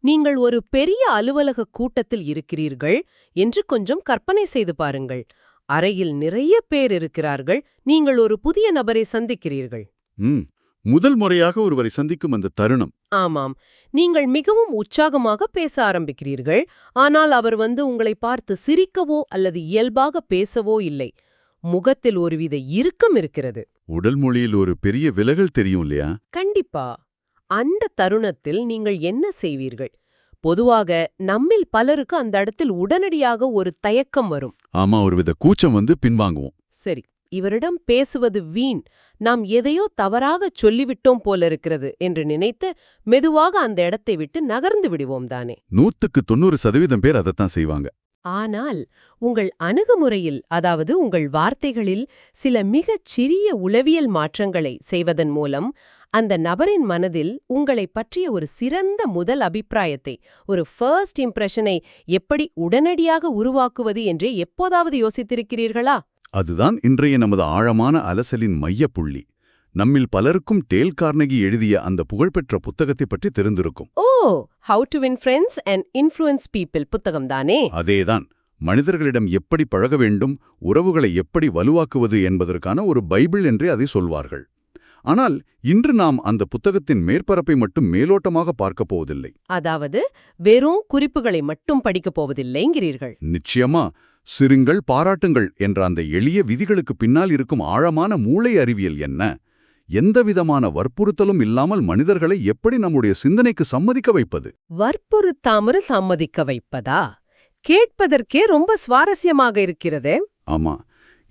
நீங்கள் ஒரு பெரிய அலுவலக கூட்டத்தில் இருக்கிறீர்கள் என்று கொஞ்சம் கற்பனை செய்து பாருங்கள். அறையில் நிறைய பேர் இருக்கிறார்கள். நீங்கள் ஒரு புதிய நபரை சந்திக்கிறீர்கள். ம் முதல் முறையாக ஒருவரை சந்திக்கும் அந்த தருணம். ஆமாம், நீங்கள் மிகவும் உற்சாகமாக பேச ஆரம்பிக்கிறீர்கள். ஆனால் அவர் உங்களை பார்த்து சிரிக்கவோ அல்லது இயல்பாக பேசவோ இல்லை. முகத்தில் ஒருவித இறுக்கம் இருக்கிறது. உடல் மொழியில் ஒரு பெரிய விலகல் தெரியும் இல்லையா? கண்டிப்பா. அந்த தருணத்தில் நீங்கள் என்ன செய்வீர்கள்? பொதுவாக நம்மில் பலருக்கு அந்த இடத்தில் உடனடியாக ஒரு தயக்கம் வரும். ஆமா, ஒருவித கூச்சம் பின்வாங்குவோம். சரி, இவரிடம் பேசுவது வீண், நாம் எதையோ தவறாகச் சொல்லிவிட்டோம் போல இருக்கிறது என்று நினைத்து மெதுவாக அந்த இடத்தை விட்டு நகர்ந்து விடுவோம் தானே. 100% பேர் அதைத்தான் செய்வாங்க. ஆனால் உங்கள் அணுகுமுறையில், அதாவது உங்கள் வார்த்தைகளில் சில மிகச் சிறிய உளவியல் மாற்றங்களை செய்வதன் மூலம் அந்த நபரின் மனதில் உங்களைப் பற்றிய ஒரு சிறந்த முதல் அபிப்பிராயத்தை, ஒரு ஃபர்ஸ்ட் இம்ப்ரெஷனை எப்படி உடனடியாக உருவாக்குவது என்றே எப்போதாவது யோசித்திருக்கிறீர்களா? அதுதான் இன்றைய நமது ஆழமான அலசலின் மையப்புள்ளி. நம்மில் பலருக்கும் டேல் கார்னகி எழுதிய அந்த புகழ்பெற்ற புத்தகத்தை பற்றி தெரிந்திருக்கும். ஓ, how to win friends and influence people புத்தகம் தானே? அதேதான். மனிதர்களிடம் எப்படி பழக வேண்டும், உறவுகளை எப்படி வலுவாக்குவது என்பதற்கான ஒரு பைபிள் என்றே அதை சொல்வார்கள். ஆனால் இன்று நாம் அந்த புத்தகத்தின் மேற்பரப்பை மட்டும் மேலோட்டமாக பார்க்கப் போவதில்லை. அதாவது வெறும் குறிப்புகளை மட்டும் படிக்கப் போவதில்லைங்கிறீர்கள். நிச்சயமா. சிறுங்கள், பாராட்டுங்கள் என்ற அந்த எளிய விதிகளுக்கு பின்னால் இருக்கும் ஆழமான மூளை அறிவியல் என்ன, எந்தவிதமான வற்புறுத்தலும் இல்லாமல் மனிதர்களை எப்படி நம்முடைய சிந்தனைக்கு சம்மதிக்க வைப்பது. வற்புறுத்தாமல் சம்மதிக்க வைப்பதா? கேட்பதற்கே ரொம்ப சுவாரஸ்யமாக இருக்கிறதே. ஆமா,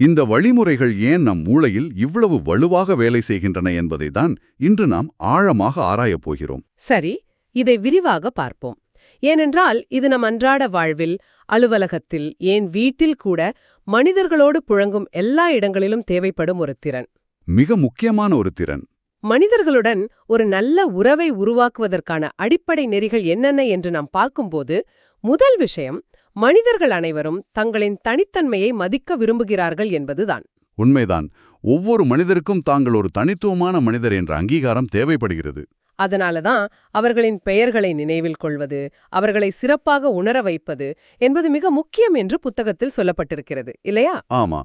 இந்த வழிமுறைகள் ஏன் நம் மூளையில் இவ்வளவு வலுவாக வேலை செய்கின்றன என்பதை தான் இன்று நாம் ஆழமாக ஆராயப் போகிறோம். சரி, இதை விரிவாக பார்ப்போம். ஏனென்றால் இது நம் அன்றாட வாழ்வில், அலுவலகத்தில், ஏன் வீட்டில் கூட மனிதர்களோடு புழங்கும் எல்லா இடங்களிலும் தேவைப்படும் ஒரு திறன். மிக முக்கியமான ஒரு திறன். மனிதர்களுடன் ஒரு நல்ல உறவை உருவாக்குவதற்கான அடிப்படை நெறிகள் என்னென்ன என்று நாம் பார்க்கும்போது, முதல் விஷயம், மனிதர்கள் அனைவரும் தங்களின் தனித்தன்மையை மதிக்க விரும்புகிறார்கள் என்பதுதான். உண்மைதான். ஒவ்வொரு மனிதருக்கும் தாங்கள் ஒரு தனித்துவமான மனிதர் என்ற அங்கீகாரம் தேவைப்படுகிறது. அதனாலதான் அவர்களின் பெயர்களை நினைவில் கொள்வது, அவர்களை சிறப்பாக உணர வைப்பது என்பது மிக முக்கியம் என்று புத்தகத்தில் சொல்லப்பட்டிருக்கிறது, இல்லையா? ஆமா.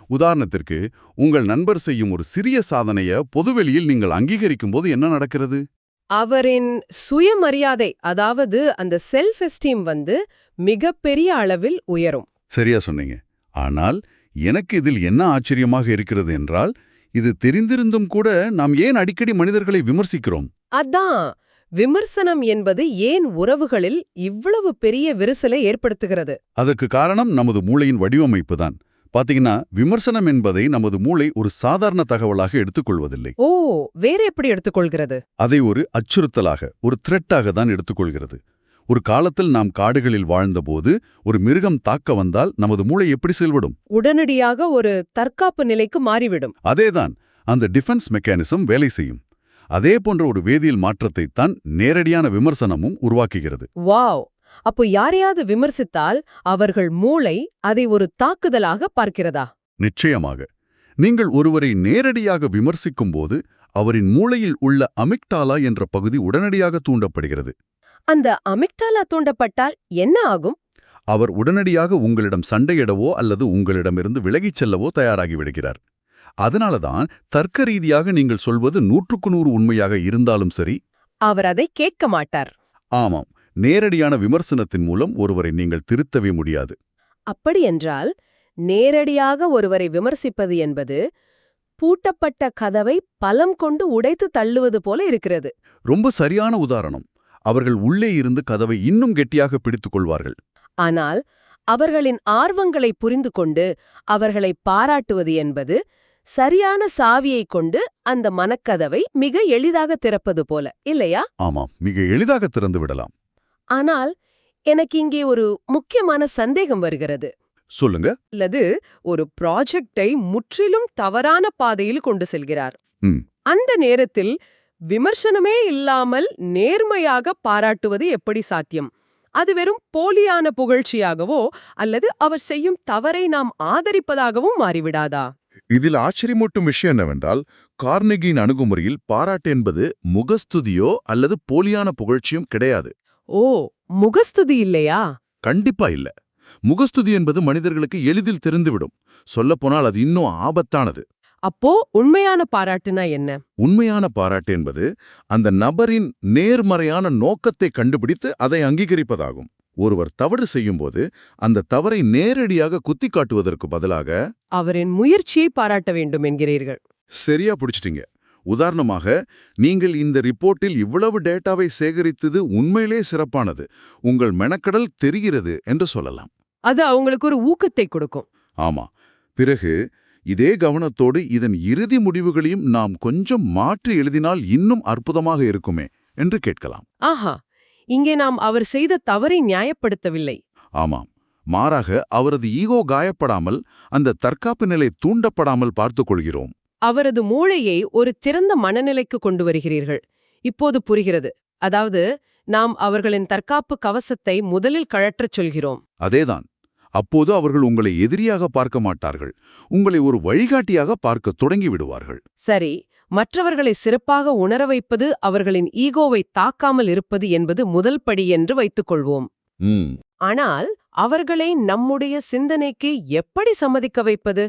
உதாரணத்திற்கு, உங்கள் நண்பர் செய்யும் ஒரு சிறிய சாதனைய பொதுவெளியில் நீங்கள் அங்கீகரிக்கும் போது என்ன நடக்கிறது? அவரின் சுயமரியாதை, அதாவது அந்த செல்ஃப் எஸ்டீம் மிகப்பெரிய அளவில் உயரும். சரியா சொன்னீங்க. ஆனால் எனக்கு இதில் என்ன ஆச்சரியமாக இருக்கிறது என்றால், இது தெரிந்திருந்தும் கூட நாம் ஏன் அடிக்கடி மனிதர்களை விமர்சிக்கிறோம்? அதான், விமர்சனம் என்பது ஏன் உறவுகளில் இவ்வளவு பெரிய விரிசலை ஏற்படுத்துகிறது? அதற்கு காரணம் நமது மூளையின் வடிவமைப்பு தான். பாத்தீங்கன்னா, விமர்சனம் என்பதை நமது மூளை ஒரு சாதாரண தகவலாக எடுத்துக்கொள்வதில்லை. ஓ, வேற எப்படி எடுத்துக்கொள்கிறது? அதை ஒரு அச்சுறுத்தலாக, ஒரு த்ரெட்டாக தான் எடுத்துக்கொள்கிறது. ஒரு காலத்தில் நாம் காடுகளில் வாழ்ந்தபோது ஒரு மிருகம் தாக்க வந்தால் நமது மூளை எப்படி செயல்படும்? உடனடியாக ஒரு தற்காப்பு நிலைக்கு மாறிவிடும். அதேதான், அந்த டிஃபென்ஸ் மெக்கானிசம் வேலை செய்யும். அதே போன்ற ஒரு வேதியியல் மாற்றத்தைத்தான் நேரடியான விமர்சனமும் உருவாக்குகிறது. வாவ்! அப்போ யாரையாவது விமர்சித்தால் அவர்கள் மூளை அதை ஒரு தாக்குதலாக பார்க்கிறதா? நிச்சயமாக. நீங்கள் ஒருவரை நேரடியாக விமர்சிக்கும்போது அவரின் மூளையில் உள்ள அமிக்டாலா என்ற பகுதி உடனடியாக தூண்டப்படுகிறது. அந்த அமிக்டாலா தூண்டப்பட்டால் என்ன ஆகும்? அவர் உடனடியாக உங்களிடம் சண்டையிடவோ அல்லது உங்களிடமிருந்து விலகிச் செல்லவோ தயாராகிவிடுகிறார். அதனாலதான் தர்க்க ரீதியாக நீங்கள் சொல்வது 100% உண்மையாக இருந்தாலும் சரி, அவர் அதை கேட்க மாட்டார். ஆமாம், நேரடியான விமர்சனத்தின் மூலம் ஒருவரை நீங்கள் திருத்தவே முடியாது. அப்படியென்றால் நேரடியாக ஒருவரை விமர்சிப்பது என்பது பூட்டப்பட்ட கதவை பலம் கொண்டு உடைத்து தள்ளுவது போல இருக்கிறது. ரொம்ப சரியான உதாரணம். அவர்கள் உள்ளே இருந்து கதவை இன்னும் கெட்டியாக பிடித்துக் கொள்வார்கள். ஆனால் அவர்களின் ஆர்வங்களை புரிந்து கொண்டு அவர்களை பாராட்டுவது என்பது சரியான சாவியை கொண்டு அந்த மனக்கதவை மிக எளிதாக திறப்பது போல, இல்லையா? ஆமாம், மிக எளிதாக திறந்து விடலாம். ஆனால் எனக்கு இங்கே ஒரு முக்கியமான சந்தேகம் வருகிறது. சொல்லுங்க. அல்லது ஒரு ப்ராஜெக்டை முற்றிலும் தவறான பாதையில் கொண்டு செல்கிறார். அந்த நேரத்தில் விமர்சனமே இல்லாமல் நேர்மையாக பாராட்டுவது எப்படி சாத்தியம்? அது வெறும் போலியான புகழ்ச்சியாகவோ அல்லது அவர் செய்யும் தவறை நாம் ஆதரிப்பதாகவும் மாறிவிடாதா? இதில் ஆச்சரியமூட்டும் விஷயம் என்னவென்றால், கார்னெகியின் அணுகுமுறையில் பாராட்டு என்பது முகஸ்துதியோ அல்லது போலியான புகழ்ச்சியும் கிடையாது. ஓ, முகஸ்துதி இல்லையா? கண்டிப்பா இல்ல. முகஸ்துதி என்பது மனிதர்களுக்கு எளிதில் தெரிந்துவிடும். சொல்லப்போனால் அது இன்னும் ஆபத்தானது. அப்போ உண்மையான பாராட்டுனா என்ன? உண்மையான பாராட்டு என்பது அந்த நபரின் நேர்மறையான நோக்கத்தை கண்டுபிடித்து அதை அங்கீகரிப்பதாகும். ஒருவர் தவறு செய்யும்போது அந்த தவறை நேரடியாக குத்திக் காட்டுவதற்கு பதிலாக அவரின் முயற்சியை பாராட்ட வேண்டும் என்கிறீர்கள். சரியா பிடிச்சிட்டீங்க. உதாரணமாக, நீங்கள் இந்த ரிப்போர்ட்டில் இவ்வளவு டேட்டாவை சேகரித்தது உண்மையிலே சிறப்பானது, உங்கள் மெனக்கடல் தெரிகிறது என்று சொல்லலாம். அது அவங்களுக்கு ஒரு ஊக்கத்தை கொடுக்கும். ஆமா. பிறகு இதே கவனத்தோடு இதன் இறுதி முடிவுகளையும் நாம் கொஞ்சம் மாற்றி எழுதினால் இன்னும் அற்புதமாக இருக்குமே என்று கேட்கலாம். ஆஹா, இங்கே நாம் அவர் செய்த தவறை நியாயப்படுத்தவில்லை. ஆமாம். மாறாக அவரது ஈகோ காயப்படாமல், அந்த தற்காப்பு நிலை தூண்டப்படாமல் பார்த்துக் கொள்கிறோம். அவரது மூளையை ஒரு திறந்த மனநிலைக்கு கொண்டு வருகிறீர்கள். இப்போது புரிகிறது. அதாவது, நாம் அவர்களின் தற்காப்பு கவசத்தை முதலில் கழற்றச் சொல்கிறோம். அதேதான். அப்போது அவர்கள் உங்களை எதிரியாக பார்க்க மாட்டார்கள், உங்களை ஒரு வழிகாட்டியாக பார்க்க தொடங்கி விடுவார்கள். சரி, மற்றவர்களை சிறப்பாக உணர வைப்பது, அவர்களின் ஈகோவை தாக்காமல் இருப்பது என்பது முதல் படி என்று வைத்துக்கொள்வோம். ஆனால் அவர்களை நம்முடைய சிந்தனைக்கு எப்படி சம்மதிக்க வைப்பது?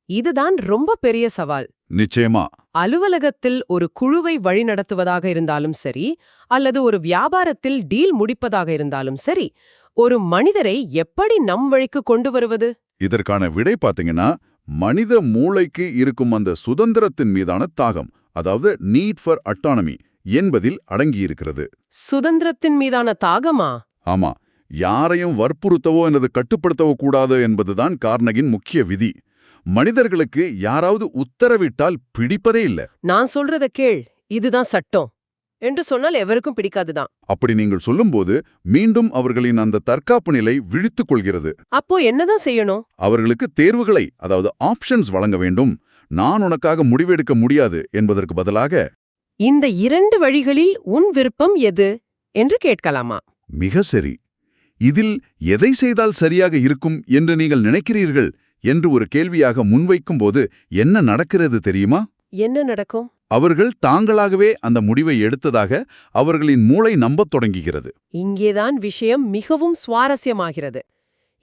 இதுதான் ரொம்ப பெரிய சவால். நிச்சயமா. அலுவலகத்தில் ஒரு குழுவை வழிநடத்துவதாக இருந்தாலும் சரி, அல்லது ஒரு வியாபாரத்தில் டீல் முடிப்பதாக இருந்தாலும் சரி, ஒரு மனிதரை எப்படி நம் வழிக்கு கொண்டு வருவது? இதற்கான விடை பாத்தீங்கன்னா, மனித மூளைக்கு இருக்கும் அந்த சுதந்திரத்தின் மீதான தாகம், அதாவது நீட் ஃபார் அட்டானமி என்பதில் அடங்கியிருக்கிறது. சுதந்திரத்தின் மீதான தாகமா? ஆமா. யாரையும் வற்புறுத்தவோ அல்லது கட்டுப்படுத்தவோ கூடாது என்பதுதான் கார்னகின் முக்கிய விதி. மனிதர்களுக்கு யாராவது உத்தரவிட்டால் பிடிப்பதே இல்ல. நான் சொல்றத கேள், இதுதான் சட்டம் என்று சொன்னால் எவருக்கும் பிடிக்காதுதான். அப்படி நீங்கள் சொல்லும்போது மீண்டும் அவர்களின் அந்த தற்காப்பு நிலை விழித்துக் கொள்கிறது. அப்போ என்னதான் செய்யணும்? அவர்களுக்கு தேர்வுகளை, அதாவது ஆப்ஷன்ஸ் வழங்க வேண்டும். நான் உனக்காக முடிவெடுக்க முடியாது என்பதற்கு பதிலாக, இந்த 2 வழிகளில் உன் விருப்பம் எது என்று கேட்கலாமா? மிக சரி, இதில் எதை செய்தால் சரியாக இருக்கும் என்று நீங்கள் நினைக்கிறீர்கள் என்று ஒரு கேள்வியாக முன்வைக்கும்போது என்ன நடக்கிறது தெரியுமா? என்ன நடக்கும்? அவர்கள் தாங்களாகவே அந்த முடிவை எடுத்ததாக அவர்களின் மூளை நம்பத் தொடங்குகிறது. இங்கேதான் விஷயம் மிகவும் சுவாரஸ்யமாகிறது.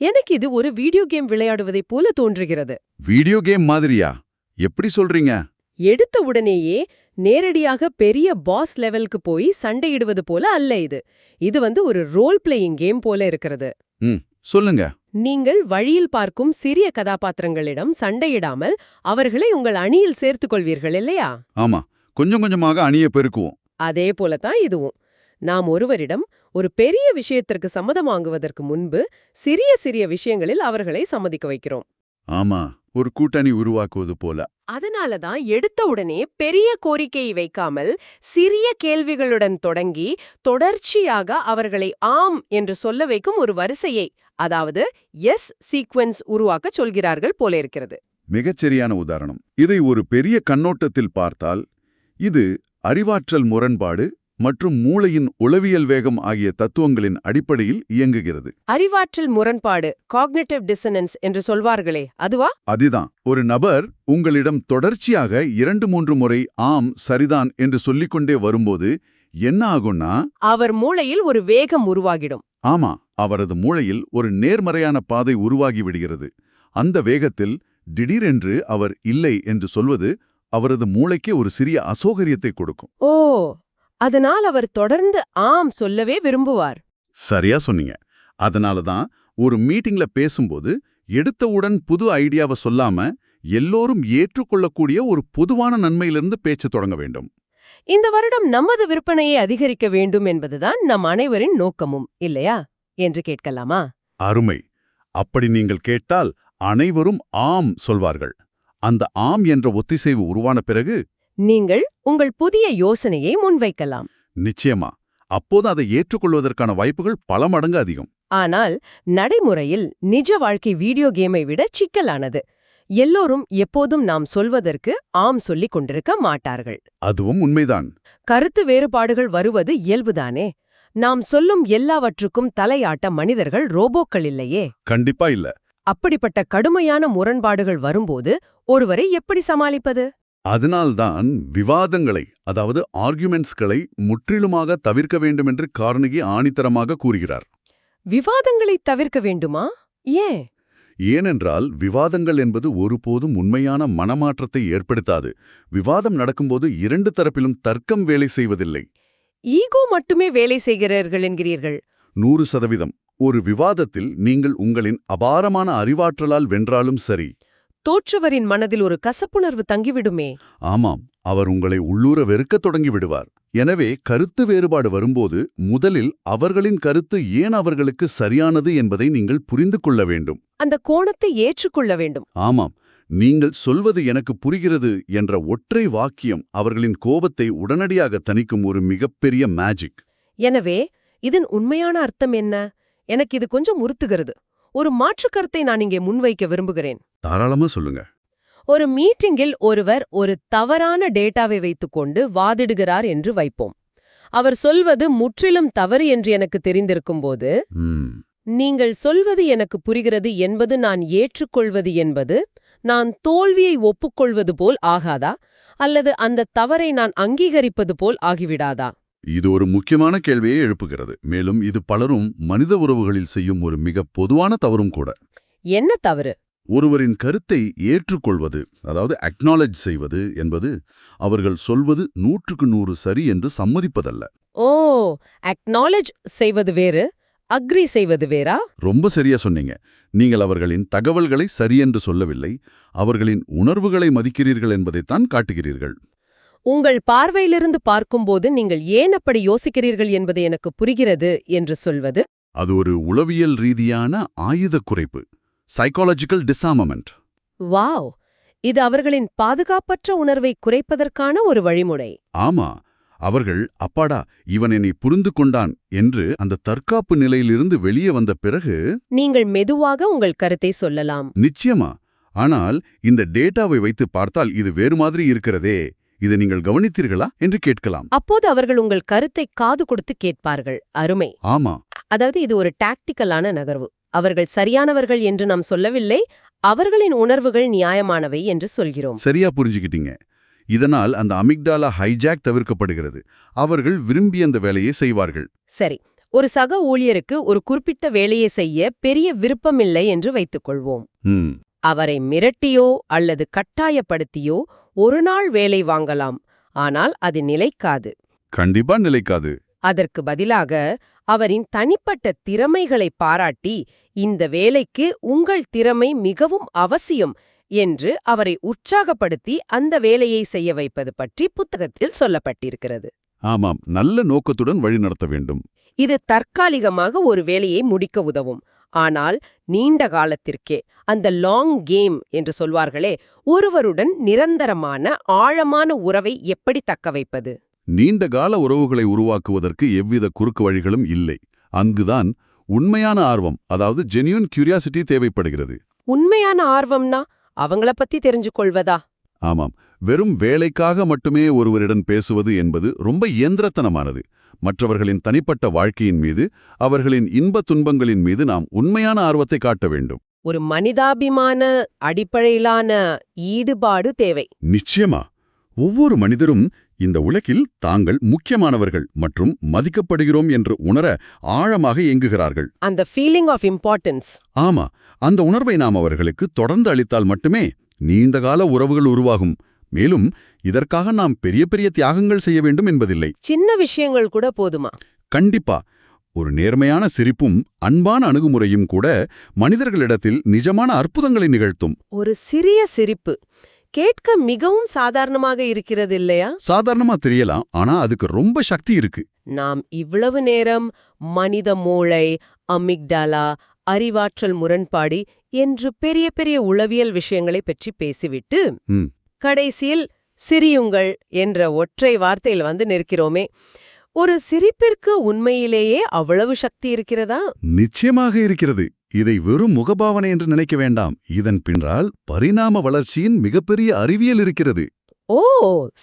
எனக்கு இது ஒரு வீடியோ கேம் விளையாடுவதைப் போல தோன்றுகிறது. வீடியோ கேம் மாதிரியா? எப்படி சொல்றீங்க? எடுத்த உடனேயே நேரடியாக பெரிய பாஸ் லெவலுக்கு போய் சண்டையிடுவது போல அல்ல இது. இது ஒரு ரோல் பிளேயிங் கேம் போல இருக்கிறது. சொல்லுங்க. நீங்கள் வழியில் பார்க்கும் சிறிய கதாபாத்திரங்களிடம் சண்டையிடாமல் அவர்களை உங்கள் அணியில் சேர்த்துக் கொள்வீர்கள் இல்லையா? ஆமா, கொஞ்சம் கொஞ்சமாக அணியை பெருக்குவோம். அதே போலதான் இதுவும். நாம் ஒருவரிடம் ஒரு பெரிய விஷயத்திற்கு சம்மதம் வாங்குவதற்கு முன்பு சிறிய சிறிய விஷயங்களில் அவர்களை சம்மதிக்க வைக்கிறோம். ஆமா, ஒரு கூட்டணி உருவாக்குவது போல. அதனாலதான் எடுத்த உடனே பெரிய கோரிக்கையை வைக்காமல் சிறிய கேள்விகளுடன் தொடங்கி தொடர்ச்சியாக அவர்களை ஆம் என்று சொல்ல வைக்கும் ஒரு வரிசையை, அதாவது எஸ் சீக்வென்ஸ் உருவாக்க சொல்கிறார்கள் போல இருக்கிறது. மிகச்சரியான உதாரணம். இதை ஒரு பெரிய கண்ணோட்டத்தில் பார்த்தால், இது அறிவாற்றல் முரண்பாடு மற்றும் மூளையின் உளவியல் வேகம் ஆகிய தத்துவங்களின் அடிப்படையில் இயங்குகிறது. அறிவாற்றல் முரண்பாடு, காக்னிட்டிவ் டிசனன்ஸ் என்று சொல்வார்களே, அதுவா? அதுதான். ஒரு நபர் உங்களிடம் தொடர்ச்சியாக 2-3 முறை ஆம், சரிதான் என்று சொல்லிக்கொண்டே வரும்போது என்ன ஆகும்னா, அவர் மூளையில் ஒரு வேகம் உருவாகிடும். ஆமா, அவரது மூளையில் ஒரு நேர்மறையான பாதை உருவாகி விடுகிறது. அந்த வேகத்தில் திடீரென்று அவர் இல்லை என்று சொல்வது அவரது மூளைக்கே ஒரு சிறிய அசௌகரியத்தை கொடுக்கும். ஓ, அதனால் அவர் தொடர்ந்து ஆம் சொல்லவே விரும்புவார். சரியா சொன்னீங்க. அதனாலதான் ஒரு மீட்டிங்ல பேசும்போது எடுத்தவுடன் புது ஐடியாவை சொல்லாம எல்லோரும் ஏற்றுக்கொள்ளக்கூடிய ஒரு பொதுவான நன்மையிலிருந்து பேச்சு தொடங்க வேண்டும். இந்த வருடம் நமது விற்பனையை அதிகரிக்க வேண்டும் என்பதுதான் நம் அனைவரின் நோக்கமும் இல்லையா என்று கேட்கலாமா? அருமை. அப்படி நீங்கள் கேட்டால் அனைவரும் ஆம் சொல்வார்கள். அந்த ஆம் என்ற ஒத்திசைவு உருவான பிறகு நீங்கள் உங்கள் புதிய யோசனையை முன்வைக்கலாம். நிச்சயமா. அப்போது அதை ஏற்றுக்கொள்வதற்கான வாய்ப்புகள் பல மடங்கு அதிகம். ஆனால் நடைமுறையில் நிஜ வாழ்க்கை வீடியோ கேமை விட சிக்கலானது. எல்லோரும் எப்போதும் நாம் சொல்வதற்கு ஆம் சொல்லிக் கொண்டிருக்க மாட்டார்கள். அதுவும் உண்மைதான். கருத்து வேறுபாடுகள் வருவது இயல்புதானே. நாம் சொல்லும் எல்லாவற்றுக்கும் தலையாட்ட மனிதர்கள் ரோபோக்கள் இல்லையே. கண்டிப்பா இல்ல. அப்படிப்பட்ட கடுமையான முரண்பாடுகள் வரும்போது ஒருவரை எப்படி சமாளிப்பது? அதனால்தான் விவாதங்களை, அதாவது ஆர்குமெண்ட்ஸ்களை முற்றிலுமாக தவிர்க்க வேண்டுமென்று கார்னகி ஆணித்தரமாக கூறுகிறார். விவாதங்களை தவிர்க்க வேண்டுமா? ஏன்? ஏனென்றால் விவாதங்கள் என்பது ஒருபோதும் உண்மையான மனமாற்றத்தை ஏற்படுத்தாது. விவாதம் நடக்கும்போது இரண்டு தரப்பிலும் தர்க்கம் வேலை செய்வதில்லை. ஈகோ மட்டுமே வேலை செய்கிறார்கள் என்கிறீர்கள். 100%. ஒரு விவாதத்தில் நீங்கள் உங்களின் அபாரமான அறிவாற்றலால் வென்றாலும் சரி, தோற்றவரின் மனதில் ஒரு கசப்புணர்வு தங்கிவிடுமே. ஆமாம், அவர் உங்களை உள்ளூர வெறுக்கத் தொடங்கி விடுவார். எனவே கருத்து வேறுபாடு வரும்போது முதலில் அவர்களின் கருத்து ஏன் அவர்களுக்கு சரியானது என்பதை நீங்கள் புரிந்து கொள்ள வேண்டும். அந்த கோணத்தை ஏற்றுக்கொள்ள வேண்டும். ஆமாம், நீங்கள் சொல்வது எனக்கு புரிகிறது என்ற ஒற்றை வாக்கியம் அவர்களின் கோபத்தை உடனடியாக தணிக்கும் ஒரு மிகப்பெரிய மேஜிக். எனவே இதன் உண்மையான அர்த்தம் என்ன? எனக்கு இது கொஞ்சம் உறுத்துகிறது. ஒரு மாற்று கருத்தை நான் இங்கே முன்வைக்க விரும்புகிறேன். தாராளமா சொல்லுங்க. ஒரு மீட்டிங்கில் ஒருவர் ஒரு தவறான டேட்டாவை வைத்துக்கொண்டு வாதிடுகிறார் என்று வைப்போம். அவர் சொல்வது முற்றிலும் தவறு என்று எனக்கு தெரிந்திருக்கும்போது, நீங்கள் சொல்வது எனக்கு புரிகிறது என்பது நான் ஏற்றுக்கொள்வது என்பது நான் தோல்வியை ஒப்புக்கொள்வது போல் ஆகாதா? அல்லது அந்த தவறை நான் அங்கீகரிப்பது போல் ஆகிவிடாதா? இது ஒரு முக்கியமான கேள்வியை எழுப்புகிறது. மேலும் இது பலரும் மனித உறவுகளில் செய்யும் ஒரு மிக பொதுவான தவறும் கூட. என்ன தவறு? ஒருவரின் கருத்தை ஏற்றுக்கொள்வது, அதாவது அக்னாலஜ் செய்வது என்பது அவர்கள் சொல்வது 100க்கு 100 சரி என்று சம்மதிப்பதல்ல. ஓ, அக்னாலஜ் செய்வது வேறு, அக்ரி செய்வது வேறா? ரொம்ப சரியா சொன்னீங்க. நீங்கள் அவர்களின் தகவல்களை சரியென்று சொல்லவில்லை, அவர்களின் உணர்வுகளை மதிக்கிறீர்கள் என்பதைத்தான் காட்டுகிறீர்கள். உங்கள் பார்வையிலிருந்து பார்க்கும்போது நீங்கள் ஏன் அப்படி யோசிக்கிறீர்கள் என்பது எனக்கு புரிகிறது என்று சொல்வது, அது ஒரு உளவியல் ரீதியான ஆயுத குறைப்பு, சைக்காலஜிக்கல் டிசார்மமெண்ட். வாவ், இது அவர்களின் பாதுகாப்பற்ற உணர்வை குறைப்பதற்கான ஒரு வழிமுறை. ஆமா, அவர்கள் அப்பாடா இவன் என்னை புரிந்து கொண்டான் என்று அந்த தற்காப்பு நிலையிலிருந்து வெளியே வந்த பிறகு நீங்கள் மெதுவாக உங்கள் கருத்தை சொல்லலாம். நிச்சயமா. ஆனால் இந்த டேட்டாவை வைத்து பார்த்தால் இது வேறு மாதிரி இருக்கிறதே, இதை நீங்கள் கவனித்தீர்களா என்று கேட்கலாம். அப்போது அவர்கள் உங்கள் கருத்தை காது கொடுத்து கேட்பார்கள். அருமை. ஆமா, அதாவது இது ஒரு டாக்டிக்கலான நகர்வு. அவர்கள் சரியானவர்கள் என்று நாம் சொல்லவில்லை, அவர்களின் உணர்வுகள் நியாயமானவை என்று சொல்கிறோம். சரியா புரிஞ்சுக்கிட்டீங்க. இதனால் அந்த அமிக்டாலா ஹைஜாக் தவிர்க்கப்படுகிறது. அவர்கள் விரும்பி அந்த வேலையை செய்வார்கள். சரி, ஒரு சக ஊழியருக்கு ஒரு குறிப்பிட்ட வேலையை செய்ய பெரிய விருப்பமில்லை என்று வைத்துக்கொள்வோம். அவரை மிரட்டியோ அல்லது கட்டாயப்படுத்தியோ ஒரு நாள் வேலை வாங்கலாம். ஆனால் அது நிலைக்காது. கண்டிப்பா நிலைக்காது. அதற்கு பதிலாக அவரின் தனிப்பட்ட திறமைகளை பாராட்டி, இந்த வேலைக்கு உங்கள் திறமை மிகவும் அவசியம் என்று அவரை உற்சாகப்படுத்தி அந்த வேலையை செய்ய வைப்பது பற்றி புத்தகத்தில் சொல்லப்பட்டிருக்கிறது. ஆமாம், நல்ல நோக்கத்துடன் வழிநடத்த வேண்டும். இது தற்காலிகமாக ஒரு வேலையை முடிக்க உதவும். ஆனால் நீண்ட காலத்திற்கே, அந்த லாங் கேம் என்று சொல்வார்களே, ஒருவருடன் நிரந்தரமான ஆழமான உறவை எப்படி தக்க வைப்பது? நீண்டகால உறவுகளை உருவாக்குவதற்கு எவ்வித குறுக்கு வழிகளும் இல்லை. அங்குதான் உண்மையான ஆர்வம், அதாவது ஜென்யூன் கியூரியாசிட்டி தேவைப்படுகிறது. உண்மையான ஆர்வம்னா அவங்கள பத்தி தெரிஞ்சு கொள்வதா? ஆமாம், வெறும் வேலைக்காக மட்டுமே ஒருவரிடம் பேசுவது என்பது ரொம்ப இயந்திரத்தனமானது. மற்றவர்களின் தனிப்பட்ட வாழ்க்கையின் மீது, அவர்களின் இன்பத் துன்பங்களின் மீது நாம் உண்மையான ஆர்வத்தை காட்ட வேண்டும். ஒரு மனிதாபிமான அடிப்படையிலான ஈடுபாடு தேவை. நிச்சயமா. ஒவ்வொரு மனிதரும் இந்த உலகில் தாங்கள் முக்கியமானவர்கள் மற்றும் மதிக்கப்படுகிறோம் என்று உணர ஆழமாக இயங்குகிறார்கள். அந்த ஃபீலிங் ஆஃப் இம்பார்ட்டன்ஸ். ஆமா, அந்த உணர்வை நாம் அவர்களுக்கு தொடர்ந்து அளித்தால் மட்டுமே நீண்டகால உறவுகள் உருவாகும். மேலும் இதற்காக நாம் பெரிய பெரிய தியாகங்கள் செய்ய வேண்டும் என்பதில்லை. சின்ன விஷயங்கள் கூட போதுமா? கண்டிப்பா. ஒரு நேர்மையான சிரிப்பும் அன்பான அணுகுமுறையும் கூட மனிதர்களிடத்தில் நிஜமான அற்புதங்களை நிகழ்த்தும். ஒரு சிறிய சிரிப்பு கேட்க மிகவும் சாதாரணமாக இருக்கிறது இல்லையா? சாதாரணமா தெரியலாம், ஆனா அதுக்கு ரொம்ப சக்தி இருக்கு. நாம் இவ்வளவு நேரம் மனித மூளை, அமிக்டாலா, அறிவாற்றல் முரண்பாடு என்று பெரிய பெரிய உளவியல் விஷயங்களை பற்றி பேசிவிட்டு கடைசியில் சிரியுங்கள் என்ற ஒற்றை வார்த்தையில் வந்து நிற்கிறோமே. ஒரு சிரிப்பிற்கு உண்மையிலேயே அவ்வளவு சக்தி இருக்கிறதா? நிச்சயமாக இருக்கிறது. இதை வெறும் முகபாவனை என்று நினைக்க வேண்டாம். இதன் பின்னால் பரிணாம வளர்ச்சியின் மிகப்பெரிய அறிவியல் இருக்கிறது. ஓ,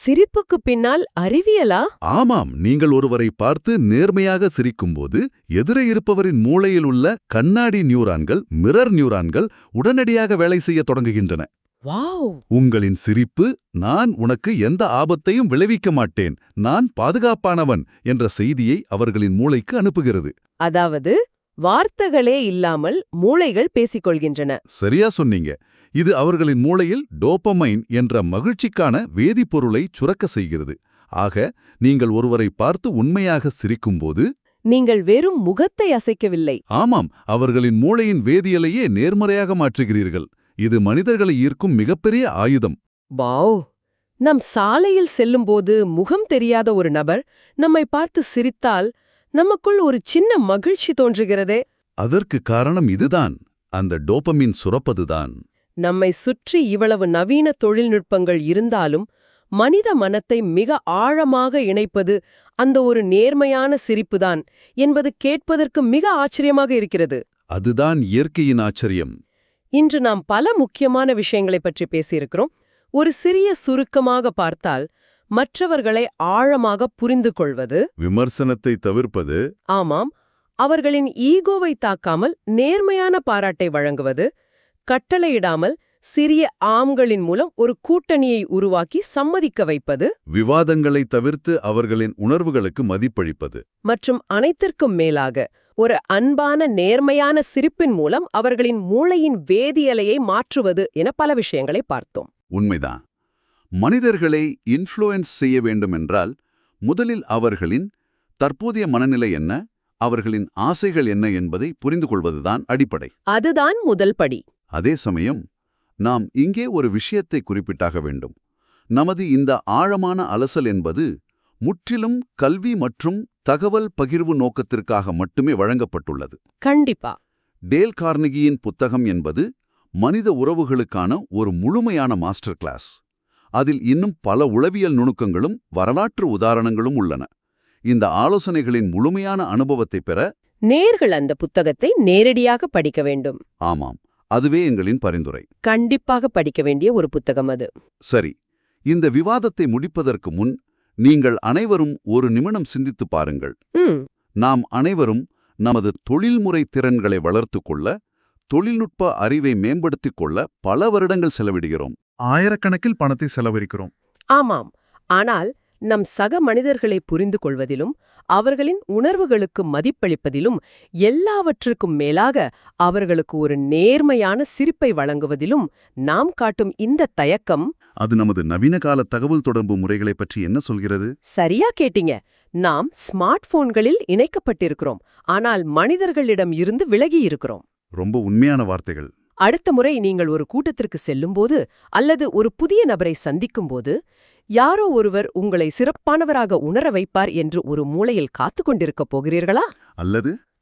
சிரிப்புக்கு பின்னால் அறிவியலா? ஆமாம், நீங்கள் ஒருவரை பார்த்து நேர்மையாக சிரிக்கும்போது எதிரே இருப்பவரின் மூளையில் உள்ள கண்ணாடி நியூரான்கள், மிரர் நியூரான்கள் உடனடியாக வேலை செய்ய தொடங்குகின்றன. வாவ்! உங்களின் சிரிப்பு நான் உனக்கு எந்த ஆபத்தையும் விளைவிக்க மாட்டேன், நான் பாதுகாப்பானவன் என்ற செய்தியை அவர்களின் மூளைக்கு அனுப்புகிறது. அதாவது வார்த்தைகளே இல்லாமல் மூளைகள் பேசிக்கொள்கின்றன. சரியா சொன்னீங்க. இது அவர்களின் மூளையில் டோபமைன் என்ற மகிழ்ச்சிக்கான வேதிப்பொருளை சுரக்க செய்கிறது. ஆக நீங்கள் ஒருவரை பார்த்து உண்மையாக சிரிக்கும்போது நீங்கள் வெறும் முகத்தை அசைக்கவில்லை. ஆமாம், அவர்களின் மூளையின் வேதியியலையே நேர்மறையாக மாற்றுகிறீர்கள். இது மனிதர்களை ஈர்க்கும் மிகப்பெரிய ஆயுதம். வாவ்! நம் சாலையில் செல்லும்போது முகம் தெரியாத ஒரு நபர் நம்மை பார்த்து சிரித்தால் நமக்குள் ஒரு சின்ன மகிழ்ச்சி தோன்றுகிறதே. அதற்கு காரணம் இதுதான், அந்த டோபமின் சுரப்பதுதான். நம்மை சுற்றி இவ்வளவு நவீன தொழில்நுட்பங்கள் இருந்தாலும் மனித மனத்தை மிக ஆழமாக இணைப்பது அந்த ஒரு நேர்மையான சிரிப்புதான் என்பது கேட்பதற்கு மிக ஆச்சரியமாக இருக்கிறது. அதுதான் இயற்கையின் ஆச்சரியம். இன்று நாம் பல முக்கியமான விஷயங்களைப் பற்றி பேசியிருக்கிறோம். ஒரு சிறிய சுருக்கமாக பார்த்தால், மற்றவர்களை ஆழமாக புரிந்து கொள்வது, விமர்சனத்தை தவிர்ப்பது, ஆமாம், அவர்களின் ஈகோவை தாக்காமல் நேர்மையான பாராட்டை வழங்குவது, கட்டளையிடாமல் சிறிய ஆம்களின் மூலம் ஒரு கூட்டணியை உருவாக்கி சம்மதிக்க வைப்பது, விவாதங்களை தவிர்த்து அவர்களின் உணர்வுகளுக்கு மதிப்பளிப்பது, மற்றும் அனைத்திற்கும் மேலாக ஒரு அன்பான நேர்மையான சிரிப்பின் மூலம் அவர்களின் மூளையின் வேதியியலையை மாற்றுவது என பல விஷயங்களை பார்த்தோம். உண்மைதான். மனிதர்களை இன்ஃப்ளூயன்ஸ் செய்ய வேண்டுமென்றால் முதலில் அவர்களின் தற்போதைய மனநிலை என்ன, அவர்களின் ஆசைகள் என்ன என்பதை புரிந்து கொள்வதுதான் அடிப்படை. அதுதான் முதல் படி. அதே சமயம் நாம் இங்கே ஒரு விஷயத்தை குறிப்பிட்டாக வேண்டும். நமது இந்த ஆழமான அலசல் என்பது முற்றிலும் கல்வி மற்றும் தகவல் பகிர்வு நோக்கத்திற்காக மட்டுமே வழங்கப்பட்டுள்ளது. கண்டிப்பா. டேல் கார்னகியின் புத்தகம் என்பது மனித உறவுகளுக்கான ஒரு முழுமையான மாஸ்டர் கிளாஸ். அதில் இன்னும் பல உளவியல் நுணுக்கங்களும் வரலாற்று உதாரணங்களும் உள்ளன. இந்த ஆலோசனைகளின் முழுமையான அனுபவத்தை பெற நேர்கள் அந்த புத்தகத்தை நேரடியாக படிக்க வேண்டும். ஆமாம், அதுவே எங்களின் பரிந்துரை. கண்டிப்பாக படிக்க வேண்டிய ஒரு புத்தகம் அது. சரி, இந்த விவாதத்தை முடிப்பதற்கு முன் நீங்கள் அனைவரும் ஒரு நிமிடம் சிந்தித்துப் பாருங்கள். நாம் அனைவரும் நமது தொழில்முறை திறன்களை வளர்த்துக் கொள்ள, தொழில்நுட்ப அறிவை மேம்படுத்திக் கொள்ள பல வருடங்கள் செலவிடுகிறோம். ஆயிரக்கணக்கில் பணத்தை செலவழிக்கிறோம். ஆமாம், ஆனால் நம் சக மனிதர்களை புரிந்து கொள்வதிலும் அவர்களின் உணர்வுகளுக்கு மதிப்பளிப்பதிலும் எல்லாவற்றுக்கும் மேலாக அவர்களுக்கு ஒரு நேர்மையான சிரிப்பை வழங்குவதிலும் நாம் காட்டும் இந்த தயக்கம், அது நமது நவீன கால தகவல் தொடர்பு முறைகளை பற்றி என்ன சொல்கிறது? சரியா கேட்டீங்க. நாம் ஸ்மார்ட் போன்களில் இணைக்கப்பட்டிருக்கிறோம், ஆனால் மனிதர்களிடம் இருந்து விலகி இருக்கிறோம். ரொம்ப உண்மையான வார்த்தைகள். அடுத்த முறை நீங்கள் ஒரு கூட்டத்திற்கு செல்லும்போது அல்லது ஒரு புதிய நபரை சந்திக்கும்போது யாரோ ஒருவர் உங்களை சிறப்பானவராக உணர வைப்பார் என்று ஒரு மூலையில் காத்து கொண்டிருக்கப் போகிறீர்களா?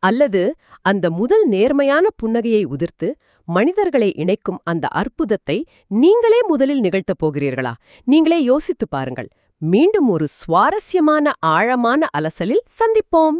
அல்லது அந்த முதல் நேர்மையான புன்னகையை உதிர்த்து மனிதர்களை இணைக்கும் அந்த அற்புதத்தை நீங்களே முதலில் நிகழ்த்தப் போகிறீர்களா? நீங்களே யோசித்துப் பாருங்கள். மீண்டும் ஒரு சுவாரஸ்யமான ஆழமான அலசலில் சந்திப்போம்.